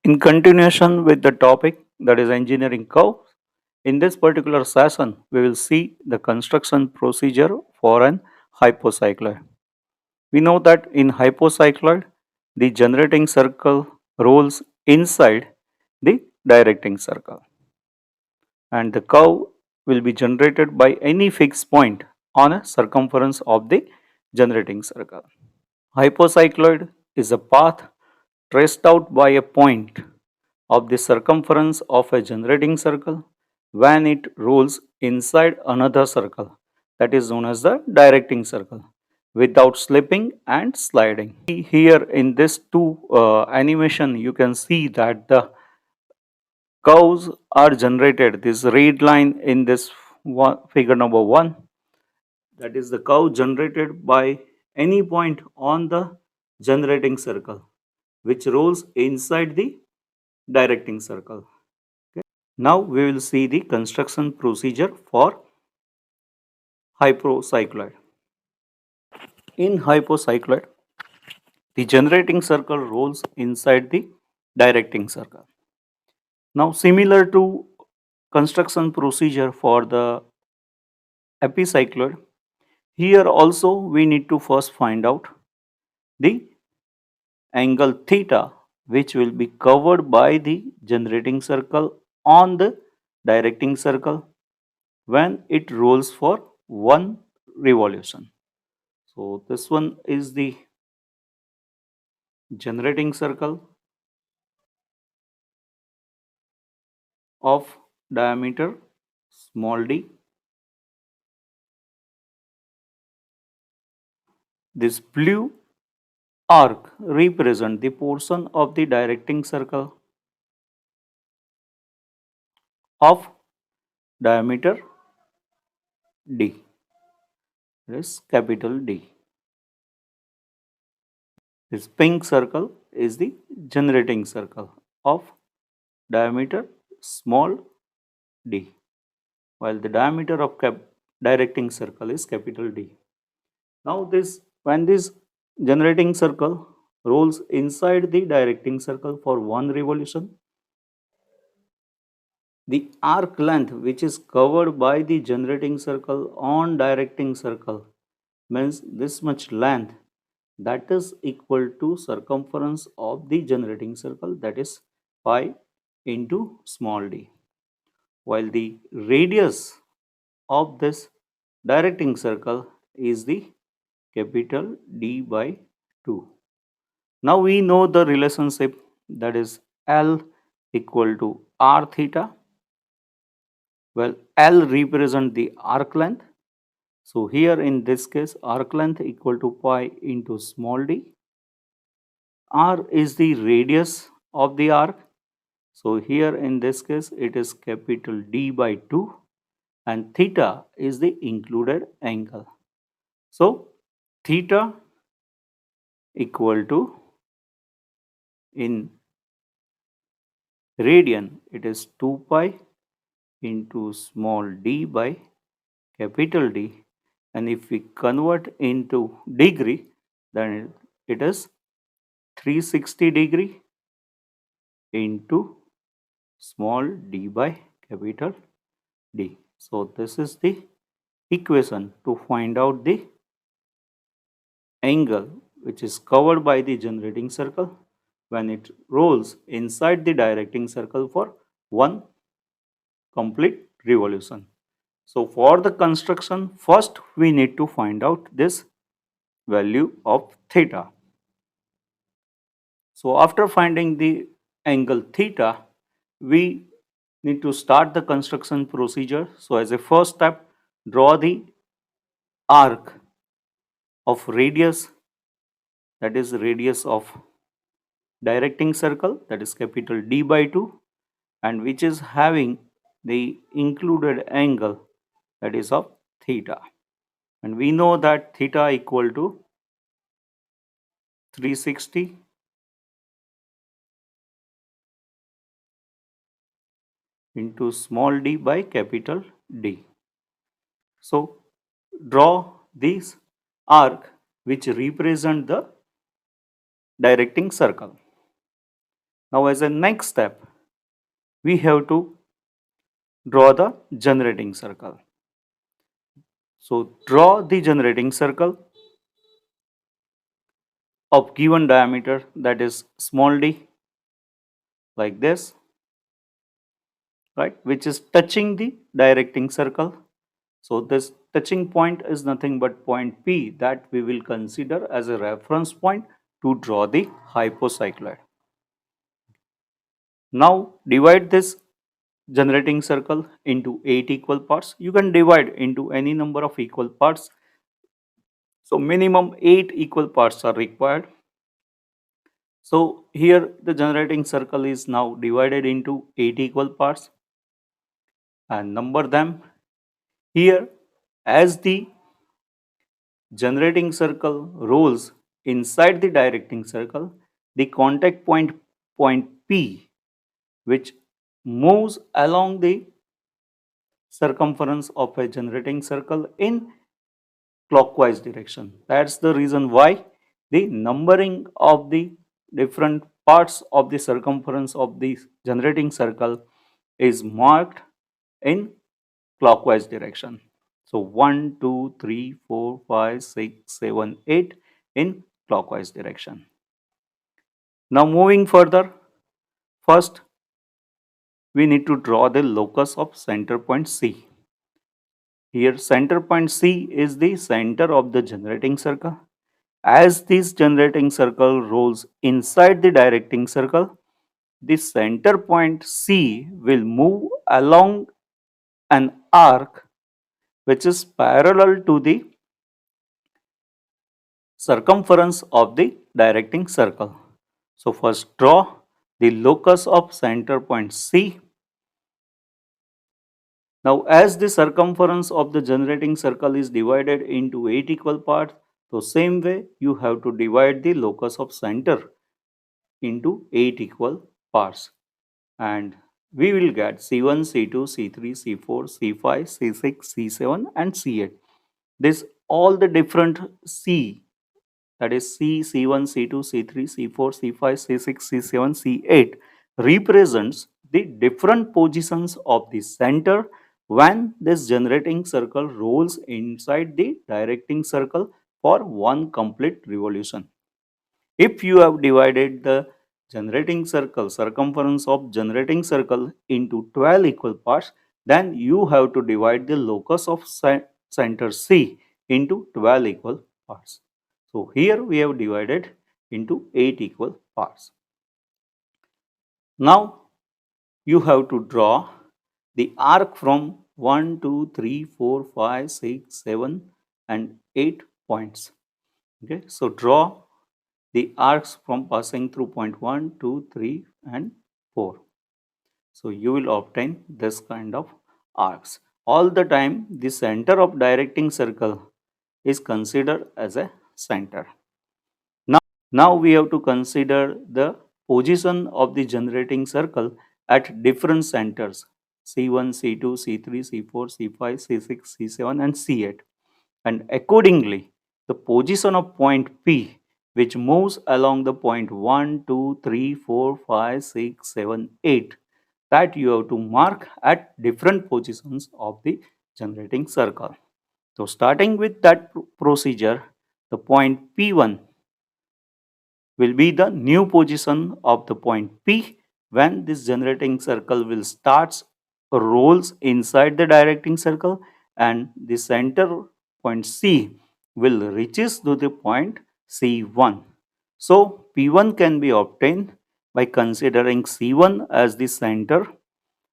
In continuation with the topic that is engineering curves, in this particular session, we will see the construction procedure for an hypocycloid. We know that in hypocycloid, the generating circle rolls inside the directing circle, and the curve will be generated by any fixed point on a circumference of the generating circle. Hypocycloid is a path traced out by a point of the circumference of a generating circle when it rolls inside another circle, that is known as the directing circle, without slipping and sliding. Here in this two animation, you can see that the curves are generated. This red line in this figure number 1, that is the curve generated by any point on the generating circle which rolls inside the directing circle. Okay. Now we will see the construction procedure for hypocycloid. In hypocycloid, the generating circle rolls inside the directing circle. Now similar to construction procedure for the epicycloid, here also we need to first find out the angle theta which will be covered by the generating circle on the directing circle when it rolls for one revolution. So this one is the generating circle of diameter small d. This blue arc represents the portion of the directing circle of diameter d. That is capital D. This pink circle is the generating circle of diameter small d, while the diameter of directing circle is capital D. Now when this generating circle rolls inside the directing circle for one revolution, the arc length which is covered by the generating circle on directing circle means this much length, that is equal to circumference of the generating circle, that is pi into small d, while the radius of this directing circle is the capital D by 2. Now we know the relationship, that is L equal to r theta. Well, L represents the arc length. So here in this case, arc length equal to pi into small d. R is the radius of the arc. So here in this case, it is capital D by 2, and theta is the included angle. So theta equal to, in radian, it is 2 pi into small d by capital D, and if we convert into degree, then it is 360 degree into small d by capital D. So this is the equation to find out the angle which is covered by the generating circle when it rolls inside the directing circle for one complete revolution. So for the construction, first we need to find out this value of theta. So after finding the angle theta, we need to start the construction procedure. So as a first step, draw the arc of radius, that is radius of directing circle, that is capital D by 2, and which is having the included angle, that is of theta. And we know that theta equal to 360 into small d by capital D. So draw this arc which represent the directing circle. Now as a next step, we have to draw the generating circle. So draw the generating circle of given diameter, that is small d, like this, right, which is touching the directing circle. So this touching point is nothing but point P that we will consider as a reference point to draw the hypocycloid. Now divide this generating circle into 8 equal parts. You can divide into any number of equal parts. So minimum 8 equal parts are required. So here the generating circle is now divided into 8 equal parts and number them. Here as the generating circle rolls inside the directing circle, the contact point, point P, which moves along the circumference of a generating circle in clockwise direction. That's the reason why the numbering of the different parts of the circumference of the generating circle is marked in clockwise direction. So 1, 2, 3, 4, 5, 6, 7, 8 in clockwise direction. Now moving further, first we need to draw the locus of center point C. Here center point C is the center of the generating circle. As this generating circle rolls inside the directing circle, the center point C will move along an arc which is parallel to the circumference of the directing circle. So first draw the locus of center point C. Now as the circumference of the generating circle is divided into 8 equal parts, so same way you have to divide the locus of center into 8 equal parts, and we will get C1, C2, C3, C4, C5, C6, C7 and C8. This all the different C, that is C, C1, C2, C3, C4, C5, C6, C7, C8 represents the different positions of the center when this generating circle rolls inside the directing circle for one complete revolution. If you have divided the generating circle, circumference of generating circle into 12 equal parts, then you have to divide the locus of center C into 12 equal parts. So here we have divided into 8 equal parts. Now you have to draw the arc from 1, 2, 3, 4, 5, 6, 7 and 8 points. Okay, so draw the arcs from passing through point 1, 2, 3 and 4. So you will obtain this kind of arcs. All the time the center of directing circle is considered as a center. Now we have to consider the position of the generating circle at different centers C1, C2, C3, C4, C5, C6, C7 and C8, and accordingly the position of point P which moves along the point 1, 2, 3, 4, 5, 6, 7, 8 that you have to mark at different positions of the generating circle. So starting with that procedure, the point P1 will be the new position of the point P when this generating circle will starts rolls inside the directing circle, and the center point C will reaches to the point C1. So P1 can be obtained by considering C1 as the center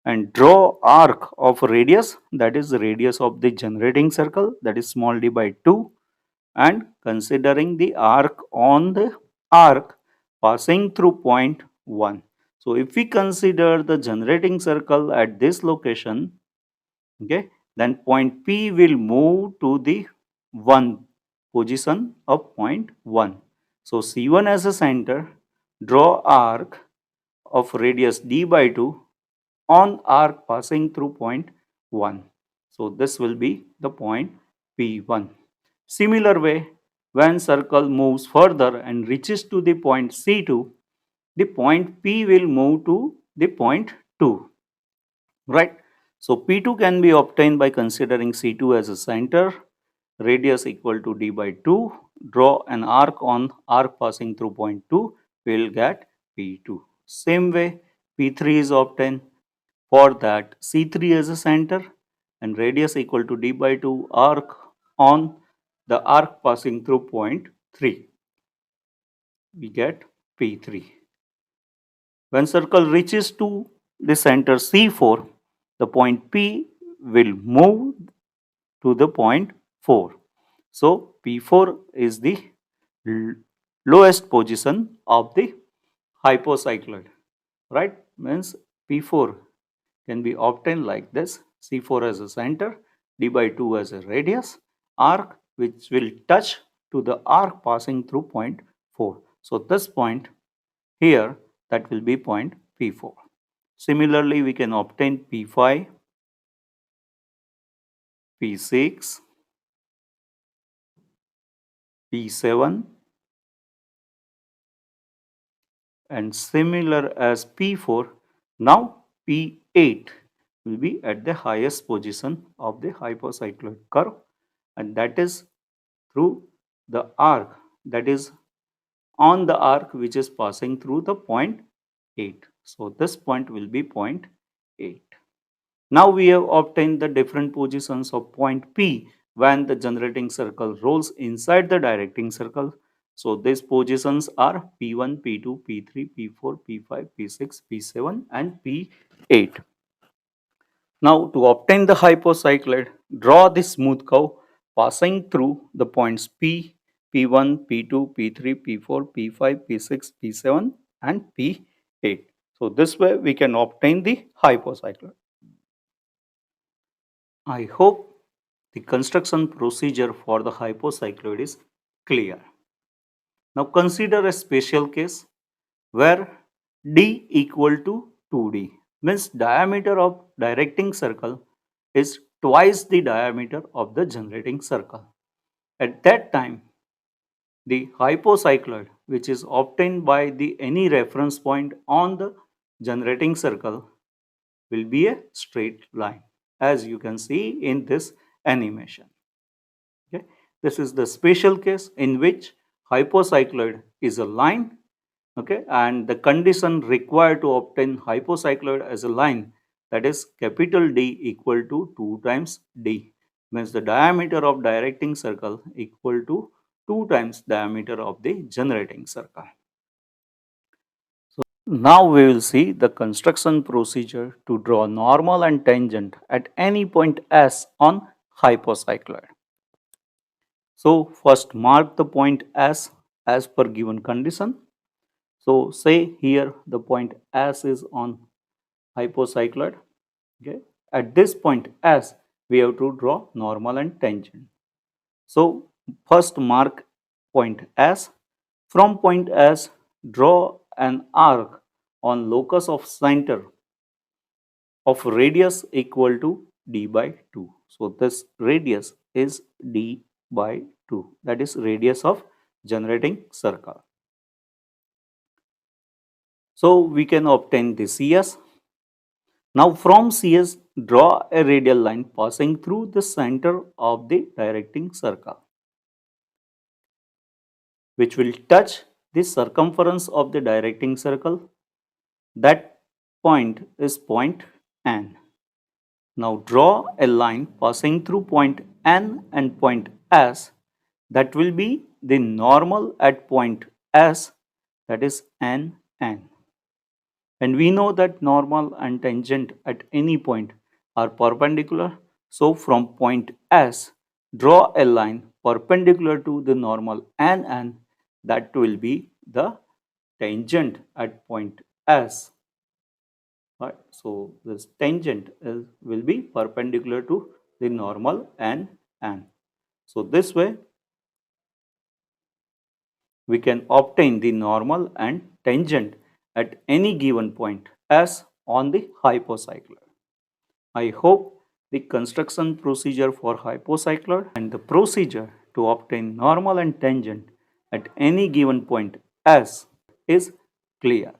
and draw arc of radius, that is the radius of the generating circle, that is small d by 2, and considering the arc on the arc passing through point 1. So if we consider the generating circle at this location, okay, then point P will move to the 1 position of point 1. So C1 as a center, draw arc of radius d by 2 on arc passing through point 1. So this will be the point P1. Similar way, when circle moves further and reaches to the point C2, the point P will move to the point 2, right? So P2 can be obtained by considering C2 as a center, radius equal to d by 2, draw an arc on arc passing through point 2, we will get P2. Same way P3 is obtained. For that, C3 as a center and radius equal to d by 2 arc on the arc passing through point 3. We get P3. When circle reaches to the center C4, the point P will move to the point 4. So P4 is the lowest position of the hypocycloid, right? Means P4 can be obtained like this: C4 as a center, d by 2 as a radius, arc which will touch to the arc passing through point 4. So this point here, that will be point P4. Similarly, we can obtain P5, P6, P7, and similar as P4. Now P8 will be at the highest position of the hypocycloid curve, and that is through the arc, that is on the arc which is passing through the point 8. So this point will be point 8. Now we have obtained the different positions of point P when the generating circle rolls inside the directing circle. So these positions are P1, P2, P3, P4, P5, P6, P7 and P8. Now to obtain the hypocycloid, draw the smooth curve passing through the points P, P1, P2, P3, P4, P5, P6, P7 and P8. So this way we can obtain the hypocycloid. I hope the construction procedure for the hypocycloid is clear. Now consider a special case where d equal to 2d, means diameter of directing circle is twice the diameter of the generating circle. At that time, the hypocycloid, which is obtained by the any reference point on the generating circle, will be a straight line, as you can see in this animation. Okay. This is the special case in which hypocycloid is a line, okay, and the condition required to obtain hypocycloid as a line, that is capital D equal to 2 times D, means the diameter of directing circle equal to 2 times diameter of the generating circle. So now we will see the construction procedure to draw normal and tangent at any point S on hypocycloid. So first mark the point S as per given condition. So say here the point S is on hypocycloid. Okay. At this point S, we have to draw normal and tangent. So first mark point S. From point S, draw an arc on locus of center of radius equal to d by 2. So this radius is d by 2, that is radius of generating circle. So we can obtain the CS. Now from CS, draw a radial line passing through the center of the directing circle, which will touch the circumference of the directing circle. That point is point N. Now draw a line passing through point N and point S, that will be the normal at point S, that is NN. And we know that normal and tangent at any point are perpendicular. So from point S, draw a line perpendicular to the normal NN, that will be the tangent at point S. Right. So this tangent will be perpendicular to the normal NN. So this way we can obtain the normal and tangent at any given point S on the hypocycloid. I hope the construction procedure for hypocycloid and the procedure to obtain normal and tangent at any given point S is clear.